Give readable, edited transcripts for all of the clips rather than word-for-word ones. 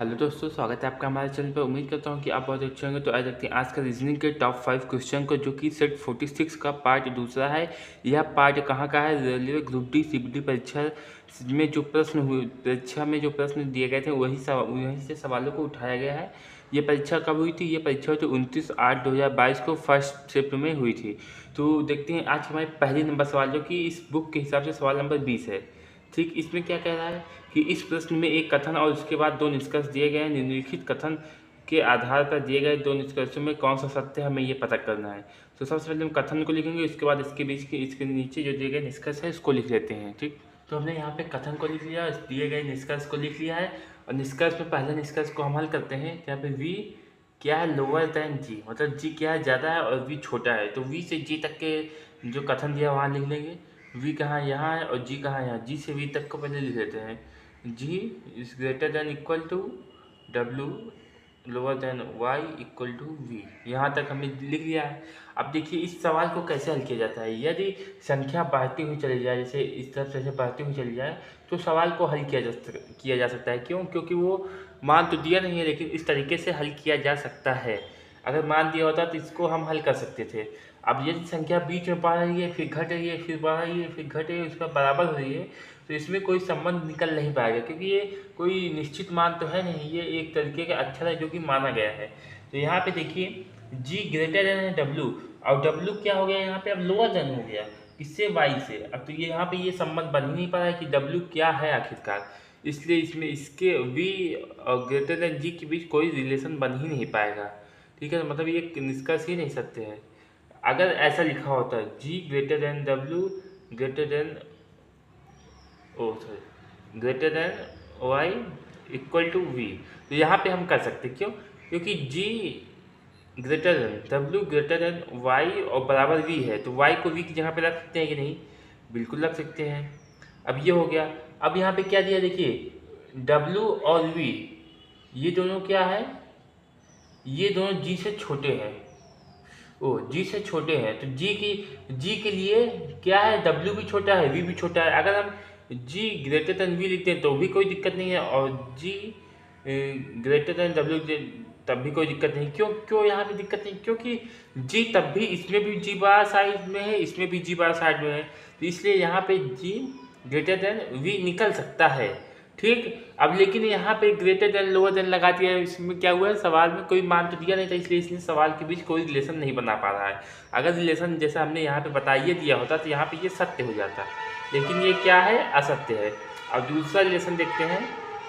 Hello दोस्तों, स्वागत है आपका हमारे चैनल पर। उम्मीद करता हूँ कि आप बहुत अच्छे होंगे। तो आज देखते हैं आज का रीजनिंग के टॉप 5 क्वेश्चन को, जो कि सेट 46 का पार्ट दूसरा है। यह पार्ट कहाँ का है? रेलवे ग्रुप डी सीबीडी परीक्षा में जो प्रश्न हुए, परीक्षा में जो प्रश्न दिए गए थे वहीं से सवालों को उठाया गया है। ये परीक्षा कब हुई थी? ये परीक्षा हुई थी 29/8/2022 को फर्स्ट शिफ्ट में हुई थी। तो देखते हैं आज हमारे पहले नंबर सवाल, जो कि इस बुक के हिसाब से सवाल नंबर 20 है। ठीक, इसमें क्या कह रहा है कि इस प्रश्न में एक कथन और उसके बाद दो निष्कर्ष दिए गए हैं। निम्नलिखित कथन के आधार पर दिए गए दो निष्कर्षों में कौन सा सत्य है, हमें ये पता करना है। तो सबसे पहले हम कथन को लिखेंगे, उसके बाद इसके बीच के इसके नीचे जो दिए गए निष्कर्ष है इसको लिख लेते हैं। ठीक, तो हमने यहाँ पे कथन को लिख लिया, दिए गए निष्कर्ष को लिख लिया है। और निष्कर्ष में पहले निष्कर्ष को हम हल करते हैं। यहाँ पे वी क्या है? लोअर देन जी, मतलब जी क्या है? ज़्यादा है, और वी छोटा है। तो वी से जी तक के जो कथन दिया वहाँ लिख लेंगे। वी कहाँ? यहाँ है, और जी कहाँ है? यहाँ। जी से वी तक को पहले लिख लेते हैं। G is greater than equal to W lower than Y equal to V. यहाँ तक हमने लिख लिया है। अब देखिए इस सवाल को कैसे हल किया जाता है। यदि संख्या बढ़ती हुई चली जाए, जैसे इस तरफ से बढ़ती हुई चली जाए, तो सवाल को हल किया जा सकता है। क्यों? क्योंकि वो मान तो दिया नहीं है, लेकिन इस तरीके से हल किया जा सकता है। अगर मान दिया होता तो इसको हम हल कर सकते थे। अब यदि संख्या बीच में बढ़ रही है, फिर घट रही है, फिर बढ़ रही है, फिर घट रही है, उसका बराबर हो रही है, तो इसमें कोई संबंध निकल नहीं पाएगा, क्योंकि ये कोई निश्चित मान तो है नहीं, ये एक तरीके का अक्षर है जो कि माना गया है। तो यहाँ पे देखिए जी ग्रेटर देन है डब्ल्यू, और डब्ल्यू क्या हो गया यहाँ पे? अब लोअर देन हो गया, किससे? वाई से। अब तो ये यहाँ पे ये संबंध बन ही नहीं पा रहा है कि डब्ल्यू क्या है आखिरकार, इसलिए इसमें इसके वी और ग्रेटर देन जी के बीच कोई रिलेशन बन ही नहीं पाएगा। ठीक है, मतलब ये निष्कर्ष ही नहीं सकते हैं। अगर ऐसा लिखा होता है G greater than W greater than greater than Y equal to V, तो यहाँ पे हम कर सकते। क्यों? क्योंकि G greater than W greater than Y और बराबर वी है, तो वाई को वी की जगह पे रख सकते हैं कि नहीं? बिल्कुल रख सकते हैं। अब ये हो गया। अब यहाँ पे क्या दिया देखिए, डब्ल्यू और वी ये दोनों क्या है? ये दोनों जी से छोटे हैं। ओ जी से छोटे हैं, तो जी के लिए क्या है? डब्ल्यू भी छोटा है, वी भी छोटा है। अगर हम जी ग्रेटर देन वी लिखते हैं तो भी कोई दिक्कत नहीं है, और जी ग्रेटर देन डब्ल्यू तब भी कोई दिक्कत नहीं। क्यों क्यों यहाँ पे दिक्कत नहीं? क्योंकि जी तब भी इसमें भी जी बड़ा साइड में है, इसमें भी जी बड़ा साइड में है, तो इसलिए यहाँ पे जी ग्रेटर देन वी निकल सकता है। ठीक, अब लेकिन यहाँ पे ग्रेटर देन लोअर देन लगा दिया है। इसमें क्या हुआ है? सवाल में कोई मान तो दिया नहीं था, इसलिए इसने सवाल के बीच कोई रिलेशन नहीं बना पा रहा है। अगर रिलेशन जैसा हमने यहाँ पे बताइए दिया होता तो यहाँ पे ये सत्य हो जाता, लेकिन ये क्या है? असत्य है। अब दूसरा रिलेशन देखते हैं।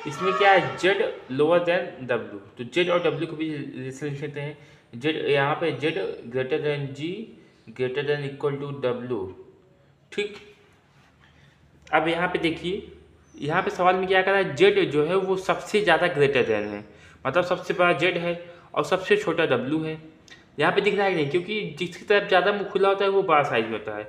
इसमें क्या है? जेड लोअर देन डब्ल्यू, तो जेड और डब्ल्यू को भी रिलेशन लिख लेते हैं। जेड यहाँ पे जेड ग्रेटर देन जी greater than equal to W. ठीक, अब यहाँ पे देखिए, यहाँ पे सवाल में क्या करा है? जेड जो है वो सबसे ज़्यादा ग्रेटर देन है, मतलब सबसे बड़ा जेड है और सबसे छोटा डब्ल्यू है। यहाँ पे दिख रहा है कि नहीं? क्योंकि जिसकी तरफ ज़्यादा मुँह खुला होता है वो बड़ा साइज में होता है।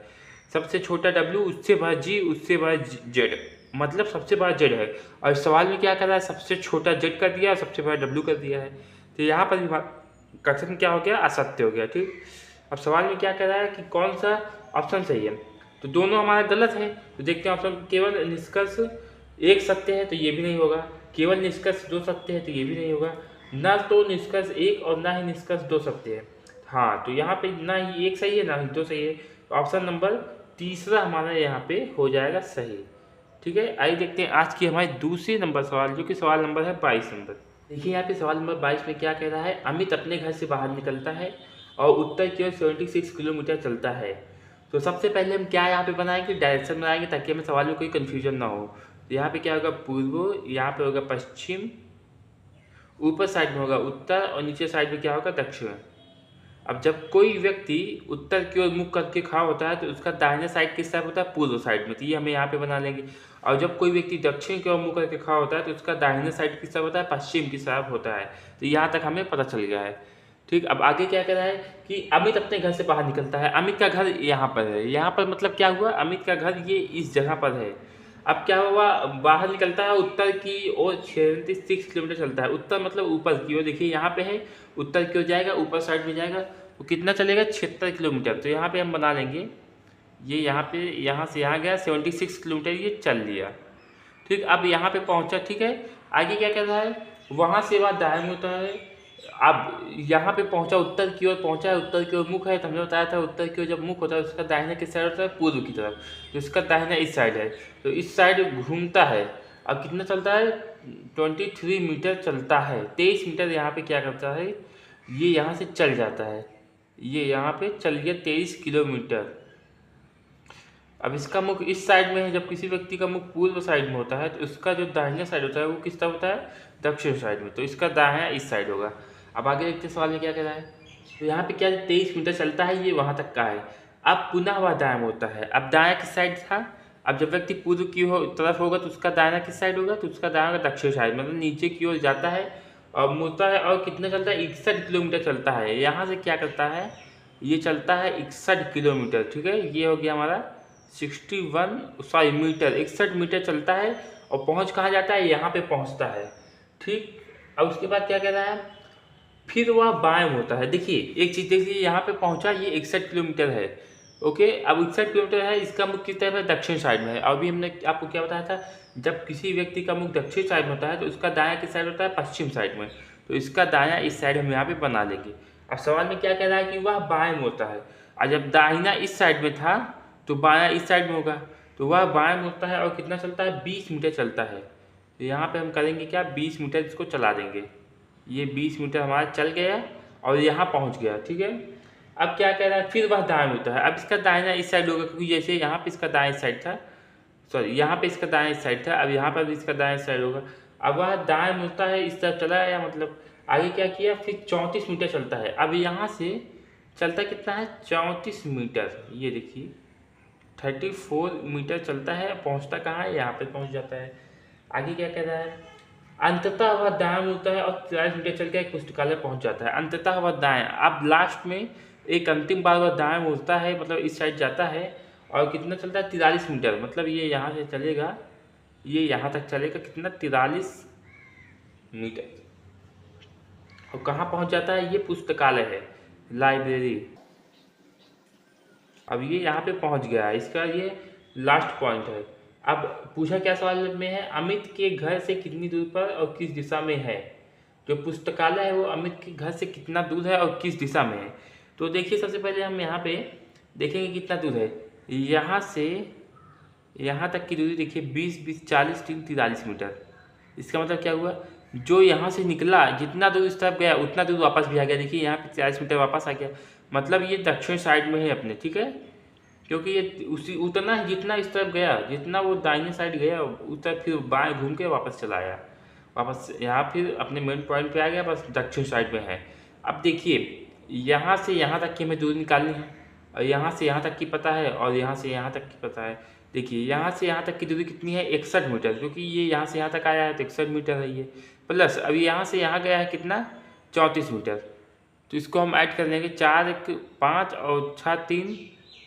सबसे छोटा डब्ल्यू, उससे बड़ा जी, उससे बड़ा जेड, मतलब सबसे बड़ा जेड है। और इस सवाल में क्या कर रहा है? सबसे छोटा जेड कर दिया और सबसे बड़ा डब्ल्यू कर दिया है। तो यहाँ पर कथन क्या हो गया? असत्य हो गया। ठीक, अब सवाल में क्या कह रहा है कि कौन सा ऑप्शन सही है? तो दोनों हमारा गलत है। तो देखते हैं ऑप्शन। केवल निष्कर्ष एक सत्य है तो ये भी नहीं होगा, केवल निष्कर्ष दो सत्य है तो ये भी नहीं होगा, ना तो निष्कर्ष एक और ना ही निष्कर्ष दो सत्य है। हाँ, तो यहाँ पे ना ही एक सही है ना ही दो सही है, तो ऑप्शन नंबर तीसरा हमारा यहाँ पे हो जाएगा सही। ठीक है, आइए देखते हैं आज की हमारी दूसरी नंबर सवाल, जो कि सवाल नंबर है 22 नंबर। देखिए यहाँ पे सवाल नंबर 22 में क्या कह रहा है? अमित अपने घर से बाहर निकलता है और उत्तर की ओर 76 किलोमीटर चलता है। तो सबसे पहले हम क्या यहाँ पे बनाएंगे? डायरेक्शन बनाएंगे, ताकि हमें सवाल में कोई कन्फ्यूजन ना हो। तो यहाँ पे क्या होगा? पूर्व, यहाँ पे होगा पश्चिम, ऊपर साइड में होगा उत्तर, और नीचे साइड में क्या होगा? दक्षिण। अब जब कोई व्यक्ति उत्तर की ओर मुख करके खड़ा होता है तो उसका दाहिने साइड किस तरफ होता है? पूर्व साइड में, तो ये हमें यहाँ पे बना लेंगे। और जब कोई व्यक्ति दक्षिण की ओर मुख करके खड़ा होता है तो उसका दाहिने साइड किस तरफ होता है? पश्चिम की तरफ होता है। तो यहाँ तक हमें पता चल गया है। ठीक, अब आगे क्या कह रहा है कि अमित अपने घर से बाहर निकलता है। अमित का घर यहाँ पर है, यहाँ पर मतलब क्या हुआ? अमित का घर ये इस जगह पर है। अब क्या हुआ? बाहर निकलता है उत्तर की ओर 76 किलोमीटर चलता है। उत्तर मतलब ऊपर की ओर, देखिए यहाँ पे है, उत्तर की ओर जाएगा, ऊपर साइड में जाएगा, तो कितना चलेगा? 76 किलोमीटर। तो यहाँ पे हम बना लेंगे, ये यहाँ पे, यहाँ से यहाँ गया 76 किलोमीटर ये चल लिया। ठीक, अब यहाँ पे पहुँचा। ठीक है, आगे क्या कर रहा है वहाँ से वह दाएं होता है। अब यहाँ पे पहुँचा, उत्तर की ओर पहुँचा है, उत्तर की ओर मुख है, तो हमने बताया था उत्तर की ओर जब मुख होता है उसका दाहिना किस साइड होता है, पूर्व की तरफ। तो इसका दाहिना इस साइड है, तो इस साइड घूमता है। अब कितना चलता है, 23 मीटर चलता है। 23 मीटर यहाँ पे क्या करता है, ये यहाँ से चल जाता है, ये यहाँ पे चल गया 23 किलोमीटर। अब इसका मुख इस साइड में है, जब किसी व्यक्ति का मुख पूर्व साइड में होता है तो उसका जो दाहिना साइड होता है वो किस तरफ होता है, दक्षिण साइड में, तो इसका दाहिना इस साइड होगा। अब आगे देखते हैं सवाल में क्या कह रहा है। तो यहाँ पे क्या 23 मीटर चलता है, ये वहाँ तक का है। अब पुनः वह दाएं होता है। अब दायां किस साइड था, अब जब व्यक्ति पूर्व की तरफ होगा तो उसका दाहिना किस साइड होगा, तो उसका दाहिना दक्षिण साइड, मतलब नीचे की ओर जाता है और मुड़ता है। और कितना चलता है, 61 किलोमीटर चलता है। यहाँ से क्या करता है, ये चलता है 61 किलोमीटर, ठीक है। ये हो गया हमारा 61 मीटर, 61 मीटर चलता है और पहुँच कहाँ जाता है, यहाँ पे पहुँचता है, ठीक। अब उसके बाद क्या कह रहा है, फिर वह बाएं होता है। देखिए एक चीज़ देखिए, यहाँ पे पहुँचा, ये 61 किलोमीटर है, ओके। अब 61 किलोमीटर है, इसका मुख किस तरफ है, दक्षिण साइड में है। अभी हमने आपको क्या बताया था, जब किसी व्यक्ति का मुख दक्षिण साइड में होता है तो उसका दायां किस साइड होता है, पश्चिम साइड में। तो इसका दायां इस साइड हम यहाँ पे बना लेंगे। अब सवाल में क्या कह रहा है कि वह बाएं होता है, और जब दाहिना इस साइड में था तो बायां इस साइड में होगा, तो वह बाएं होता है और कितना चलता है, 20 मीटर चलता है। तो यहाँ पे हम करेंगे क्या, 20 मीटर इसको चला देंगे। ये 20 मीटर हमारा चल गया और यहाँ पहुँच गया, ठीक है। अब क्या कह रहा है, फिर वह दाएं होता है। अब इसका दाहिना इस साइड होगा, क्योंकि जैसे यहाँ पे इसका दाएं साइड था, सॉरी यहाँ पे इसका दाएं साइड था, अब यहाँ पर भी इसका दाएं साइड होगा। अब वह दाएं मुड़ता है, इस तरफ चला गया, मतलब आगे क्या किया, फिर 34 मीटर चलता है। अब यहाँ से चलता कितना है, 34 मीटर, ये देखिए 34 मीटर चलता है, पहुँचता कहाँ है, यहाँ पे पहुँच जाता है। आगे क्या कह रहा है, अंततः वह दाएं मुड़ता है और 43 मीटर चल के एक पुस्तकालय पहुँच जाता है। अंततः वह दाएं, अब लास्ट में एक अंतिम बार वह दाएं मुड़ता है, मतलब इस साइड जाता है और कितना चलता है, 43 मीटर, मतलब ये यहाँ से चलेगा, ये यहाँ तक चलेगा, कितना 43 मीटर। और कहाँ पहुँच जाता है, ये पुस्तकालय है, लाइब्रेरी। अब ये यहाँ पे पहुँच गया है, इसका ये लास्ट पॉइंट है। अब पूछा क्या सवाल में है, अमित के घर से कितनी दूर पर और किस दिशा में है। जो पुस्तकालय है वो अमित के घर से कितना दूर है और किस दिशा में है। तो देखिए सबसे पहले हम यहाँ पे देखेंगे कितना दूर है, यहाँ से यहाँ तक की दूरी देखिए 20 40 43 मीटर। इसका मतलब क्या हुआ, जो यहाँ से निकला जितना दूर इस तरफ गया उतना दूर वापस भी आ गया। देखिए यहाँ पे 40 मीटर वापस आ गया, मतलब ये दक्षिण साइड में है अपने, ठीक है। क्योंकि ये उसी उतना जितना इस तरफ गया, जितना वो दाहिने साइड गया उस तरफ फिर बाएं घूम के वापस चला आया, वापस यहाँ फिर अपने मेन पॉइंट पे आ गया, बस दक्षिण साइड में है। अब देखिए यहाँ से यहाँ तक की हमें दूरी निकालनी है, और यहाँ से यहाँ तक की पता है, और यहाँ से यहाँ तक की पता है। देखिए यहाँ से यहाँ तक की दूरी कितनी है, 61 मीटर, क्योंकि ये यहाँ से यहाँ तक आया है तो 61 मीटर है ये। प्लस अभी यहाँ से यहाँ गया है कितना, 34 मीटर। तो इसको हम ऐड कर लेंगे, 4 1 5 और 6 3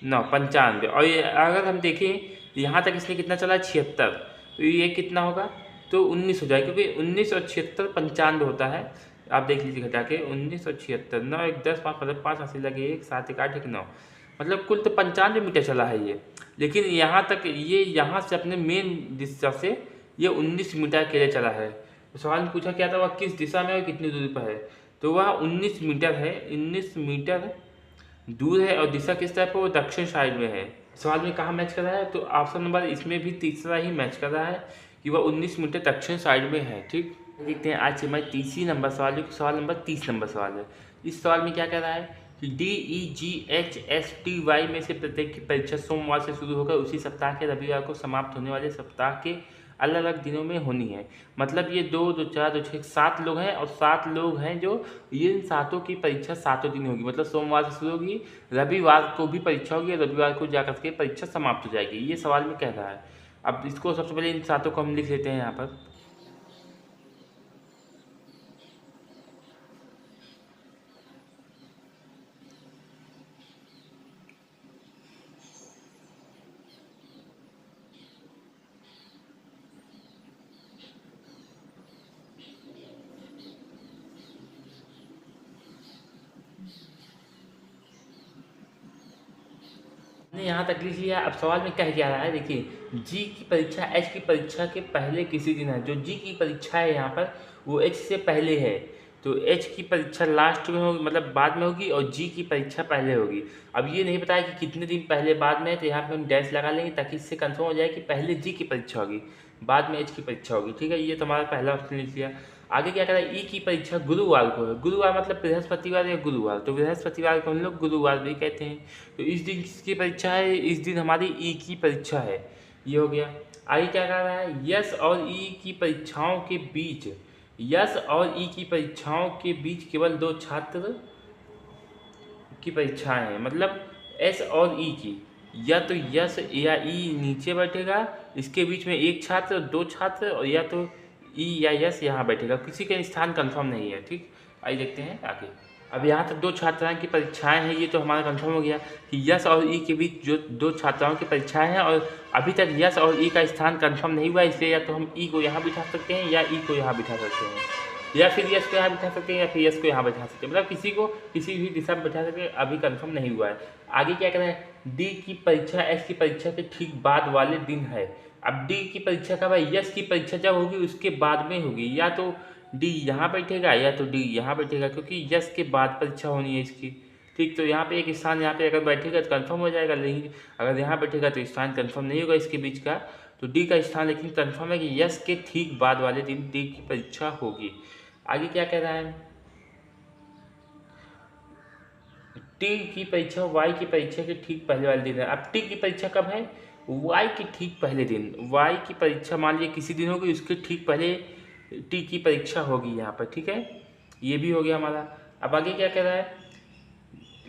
9 95। और ये अगर हम देखें यहाँ तक इसने कितना चला, 76, तो ये कितना होगा, तो 19 हो जाएगा, क्योंकि 19 और 76 95 होता है। आप देख लीजिए घटा के, 19 और 76, 9 1 10 5 मतलब 5 80 लगे, 1 7 1 8 1 9, मतलब कुल तो 95 मीटर चला है ये। लेकिन यहाँ तक ये यहाँ से अपने मेन दिशा से ये 19 मीटर के लिए चला है। तो सवाल में पूछा क्या था, वह किस दिशा में और कितनी दूरी पर है। तो वह 19 मीटर है, 19 मीटर दूर है, और दिशा किस तरफ है, वो दक्षिण साइड में है। सवाल में कहाँ मैच कर रहा है, तो ऑप्शन नंबर इसमें भी तीसरा ही मैच कर रहा है कि वह 19 मीटर दक्षिण साइड में है, ठीक। देखते हैं आज से मैं 30 नंबर सवाल, जो सवाल नंबर 30 नंबर सवाल है। इस सवाल में क्या कह रहा है कि DEGHSTY में से प्रत्येक की परीक्षा सोमवार से शुरू होकर उसी सप्ताह के रविवार को समाप्त होने वाले सप्ताह के अलग अलग दिनों में होनी है। मतलब ये 2 2 4 2 6 7 लोग हैं, और 7 लोग हैं जो इन 7 की परीक्षा 7 दिन होगी। मतलब सोमवार से शुरू होगी, रविवार को भी परीक्षा होगी, रविवार को जाकर के परीक्षा समाप्त हो जाएगी। ये सवाल में कह रहा है। अब इसको सबसे पहले इन 7 को हम लिख लेते हैं यहाँ पर। यहाँ तक लीजिए। अब सवाल में कह क्या रहा है, देखिए जी की परीक्षा एच की परीक्षा के पहले किसी दिन है। जो जी की परीक्षा है यहाँ पर वो एच से पहले है, तो एच की परीक्षा लास्ट में होगी, मतलब बाद में होगी, और जी की परीक्षा पहले होगी। अब ये नहीं बताया कि कितने दिन पहले बाद में है, तो यहाँ पे हम डैश लगा लेंगे ताकि इससे कंफर्म हो जाए कि पहले जी की परीक्षा होगी, बाद में एच की परीक्षा होगी। ठीक है, ये तो हमारा पहला ऑप्शन लिख लिया। आगे क्या कह रहा है, ई की परीक्षा गुरुवार को है। गुरुवार मतलब बृहस्पतिवार या गुरुवार, तो बृहस्पतिवार को हम लोग गुरुवार भी कहते हैं। तो इस दिन किसकी परीक्षा है, इस दिन हमारी ई की परीक्षा है। ये हो गया। आगे क्या कह रहा है, यस और ई की परीक्षाओं के बीच, यस और ई की परीक्षाओं के बीच केवल 2 छात्र की परीक्षाएं हैं। मतलब एस और ई की, या तो यस या ई नीचे बैठेगा, इसके बीच में एक छात्र, 2 छात्र, और या तो ई या यस यहाँ बैठेगा, किसी का स्थान कंफर्म नहीं है। ठीक, आइए देखते हैं आगे। अब यहाँ तक 2 छात्राओं की परीक्षाएं हैं, ये तो हमारा कंफर्म हो गया कि यस और ई के बीच जो 2 छात्राओं की परीक्षाएं हैं, और अभी तक यस और ई का स्थान कंफर्म नहीं हुआ, इसलिए या तो हम ई को यहाँ बिठा सकते हैं या ई को यहाँ बिठा सकते हैं, या फिर यस को यहाँ बिठा सकते हैं या फिर यस को यहाँ बैठा सकते हैं, मतलब किसी को किसी भी दिशा में बैठा सकते हैं, अभी कंफर्म नहीं हुआ है। आगे क्या करें, डी की परीक्षा एस की परीक्षा के ठीक बाद वाले दिन है। अब डी की परीक्षा कब है, यस की परीक्षा जब होगी उसके बाद में होगी, या तो डी यहाँ बैठेगा या तो डी यहाँ बैठेगा, क्योंकि यस के बाद परीक्षा होनी है इसकी। ठीक, तो यहाँ पे एक स्थान यहाँ पे अगर बैठेगा तो कंफर्म हो जाएगा, लेकिन अगर यहाँ बैठेगा तो स्थान कंफर्म नहीं होगा इसके बीच का। तो डी का स्थान लेकिन कंफर्म है कि यस के ठीक बाद वाले दिन डी की परीक्षा होगी। आगे क्या कह रहा है, टी की परीक्षा वाई की परीक्षा के ठीक पहले वाले दिन है। अब टी की परीक्षा कब है, वाई के ठीक पहले दिन। वाई की परीक्षा मान लीजिए किसी दिन होगी, उसके ठीक पहले टी की परीक्षा होगी यहाँ पर। ठीक है, ये भी हो गया हमारा। अब आगे क्या कह रहा है,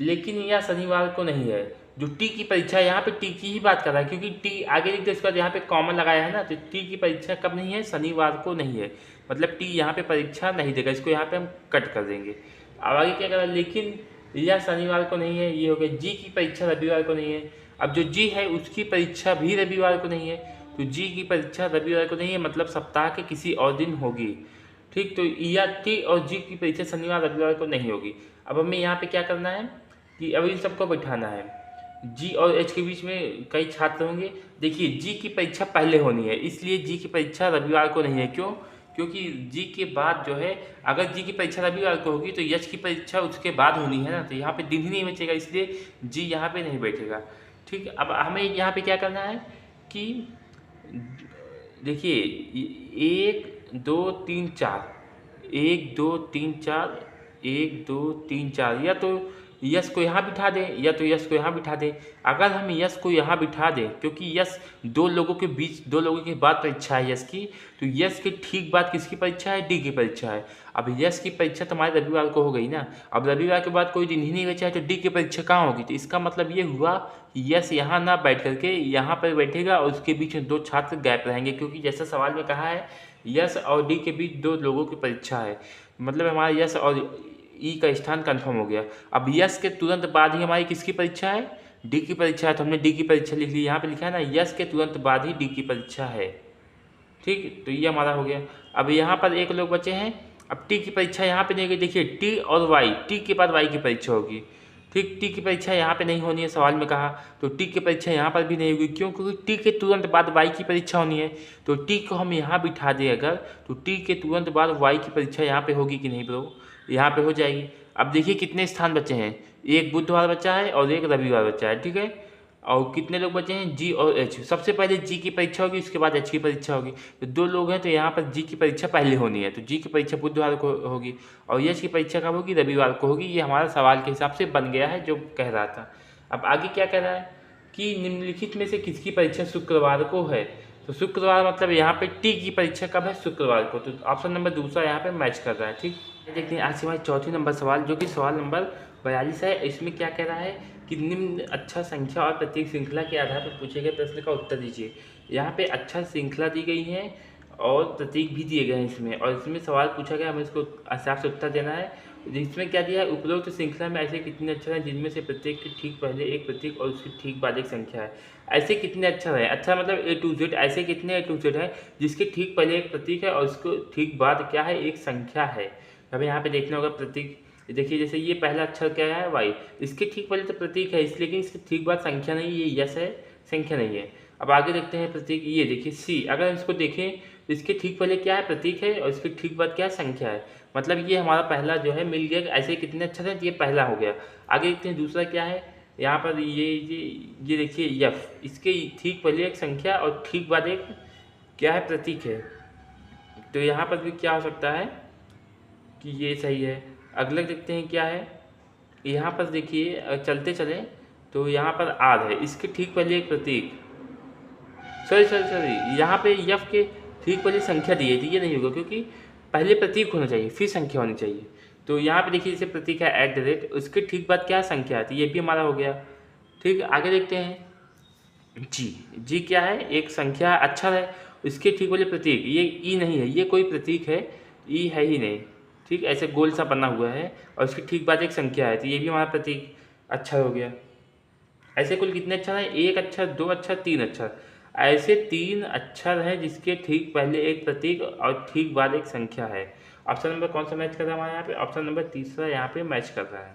लेकिन यह शनिवार को नहीं है। जो टी की परीक्षा है यहाँ पे टी की ही बात कर रहा है, क्योंकि टी आगे लिखते इसके बाद यहाँ पे कॉमन लगाया है ना, तो टी की परीक्षा कब नहीं है, शनिवार को नहीं है, मतलब टी यहाँ पे परीक्षा नहीं देगा, इसको यहाँ पे हम कट कर देंगे। अब आगे क्या कर रहा है, लेकिन यह शनिवार को नहीं है, ये हो गया। जी की परीक्षा रविवार को नहीं है। अब जो जी है उसकी परीक्षा भी रविवार को नहीं है, तो जी की परीक्षा रविवार को नहीं है, मतलब सप्ताह के किसी और दिन होगी। ठीक, तो या टी और जी की परीक्षा शनिवार रविवार को नहीं होगी। अब हमें यहाँ पे क्या करना है कि अब इन सबको बैठाना है, जी और एच के बीच में कई छात्र होंगे। देखिए जी की परीक्षा पहले होनी है, इसलिए जी की परीक्षा रविवार को नहीं है। क्यों, क्योंकि जी के बाद जो है, अगर जी की परीक्षा रविवार को होगी तो एच की परीक्षा उसके बाद होनी है ना, तो यहाँ पे दिन ही नहीं बचेगा, इसलिए जी यहाँ पे नहीं बैठेगा। ठीक, अब हमें यहाँ पे क्या करना है कि देखिए 1 2 3 4, 1 2 3 4, 1 2 3 4, या तो यस को यहाँ बिठा दें या तो यस को यहाँ बिठा दें। अगर हम यस को यहाँ बिठा दें, क्योंकि यस 2 लोगों के बीच, 2 लोगों के बाद परीक्षा है यस की, तो यस के ठीक बाद किसकी परीक्षा है, डी की परीक्षा है। अब यस की परीक्षा तो हमारे रविवार को हो गई ना, अब रविवार के बाद कोई दिन ही नहीं बचा है, तो डी की परीक्षा कहाँ होगी। तो इसका मतलब ये हुआ कि यस यहाँ ना बैठ करके यहाँ पर बैठेगा, और उसके बीच में 2 छात्र गैप रहेंगे, क्योंकि जैसा सवाल में कहा है यस और डी के बीच 2 लोगों की परीक्षा है, मतलब हमारा यस और ई का स्थान कंफर्म हो गया। अब यस के तुरंत बाद ही हमारी किसकी परीक्षा है, डी की परीक्षा है, तो हमने डी की परीक्षा लिख ली। यहाँ पे लिखा है ना, यस के तुरंत बाद ही डी की परीक्षा है। ठीक, तो ये हमारा हो गया। अब यहाँ पर एक लोग बचे हैं, अब टी की परीक्षा यहाँ पे नहीं होगी। देखिए टी और वाई, टी के बाद वाई की परीक्षा होगी। ठीक, टी की परीक्षा यहाँ पे नहीं होनी है, सवाल में कहा, तो टी की परीक्षा यहाँ पर भी नहीं होगी। क्यों, क्योंकि टी के तुरंत बाद वाई की परीक्षा होनी है, तो टी को हम यहाँ बिठा दें अगर, तो टी के तुरंत बाद वाई की परीक्षा यहाँ पे होगी कि नहीं ब्रो, यहाँ पे हो जाएगी। अब देखिए कितने स्थान बचे हैं, एक बुधवार बचा है और एक रविवार बचा है। ठीक है, और कितने लोग बचे हैं, जी और एच। सबसे पहले जी की परीक्षा होगी, उसके बाद एच की परीक्षा होगी, तो 2 लोग हैं, तो यहाँ पर जी की परीक्षा पहले होनी है, तो जी की परीक्षा बुधवार को होगी, और एच की परीक्षा कब होगी, रविवार को होगी। ये हमारा सवाल के हिसाब से बन गया है जो कह रहा था। अब आगे क्या कह रहा है कि निम्नलिखित में से किसकी परीक्षा शुक्रवार को है, तो शुक्रवार मतलब यहाँ पे टी की परीक्षा कब है, शुक्रवार को, तो ऑप्शन नंबर दूसरा यहाँ पे मैच कर रहा है। ठीक, देखते हैं आज हमारी चौथी नंबर सवाल, जो कि सवाल नंबर 42 है। इसमें क्या कह रहा है कि निम्न अच्छा संख्या और प्रतीक श्रृंखला के आधार पर पूछे गए प्रश्न का उत्तर दीजिए। यहाँ पे अच्छा श्रृंखला दी गई है और प्रतीक भी दिए गए हैं इसमें, और इसमें सवाल पूछा गया, हमें इसको हिसाब से उत्तर देना है। जिसमें क्या दिया है, उपरोक्त श्रृंखला में ऐसे कितने अक्षर हैं जिनमें से प्रत्येक के ठीक पहले एक प्रतीक और उसके ठीक बाद एक संख्या है। ऐसे कितने अक्षर है, अच्छा मतलब A to Z, ऐसे कितने A to Z है जिसके ठीक पहले एक प्रतीक है और उसको ठीक बाद क्या है, एक संख्या है। हमें यहाँ पे देखना होगा प्रतीक। देखिए जैसे ये पहला अक्षर क्या है, वाई, इसके ठीक पहले तो प्रतीक है, इसलिए लेकिन इसके ठीक बाद संख्या नहीं, ये यस है, संख्या नहीं है। अब आगे देखते हैं प्रतीक, ये देखिए सी, अगर इसको देखें इसके ठीक पहले क्या है, प्रतीक है, और इसके ठीक बाद क्या है, संख्या है। मतलब ये हमारा पहला जो है मिल गया। ऐसे कितने अक्षर हैं, ये पहला हो गया। आगे देखते हैं दूसरा क्या है। यहाँ पर ये देखिए यफ, इसके ठीक पहले एक संख्या और ठीक बाद एक क्या है, प्रतीक है। तो यहाँ पर भी क्या हो सकता है कि ये सही है। अगला देखते हैं क्या है। यहाँ पर देखिए चलते चले तो यहाँ पर आर है, इसके ठीक पहले एक प्रतीक, सॉरी यहाँ पे यफ के ठीक पहले संख्या दी है, तो ये नहीं होगा क्योंकि पहले प्रतीक होना चाहिए फिर संख्या होनी चाहिए। तो यहाँ पे देखिए जैसे प्रतीक है @ उसके ठीक बाद क्या है, संख्या है, तो ये भी हमारा हो गया। ठीक, आगे देखते हैं जी क्या है, एक संख्या अक्षर है, इसके ठीक पहले प्रतीक, ये ई नहीं है, ये कोई प्रतीक है, ई है ही नहीं। ठीक, ऐसे गोल सा बना हुआ है और उसके ठीक बाद एक संख्या है, तो ये भी हमारा प्रतीक अक्षर हो गया। ऐसे कुल कितने अक्षर हैं, एक अक्षर, दो अक्षर, तीन अक्षर। ऐसे तीन अक्षर हैं जिसके ठीक पहले एक प्रतीक और ठीक बाद एक संख्या है। ऑप्शन नंबर कौन सा मैच कर रहा है हमारे यहाँ पे, ऑप्शन नंबर तीसरा यहाँ पे मैच कर रहा है।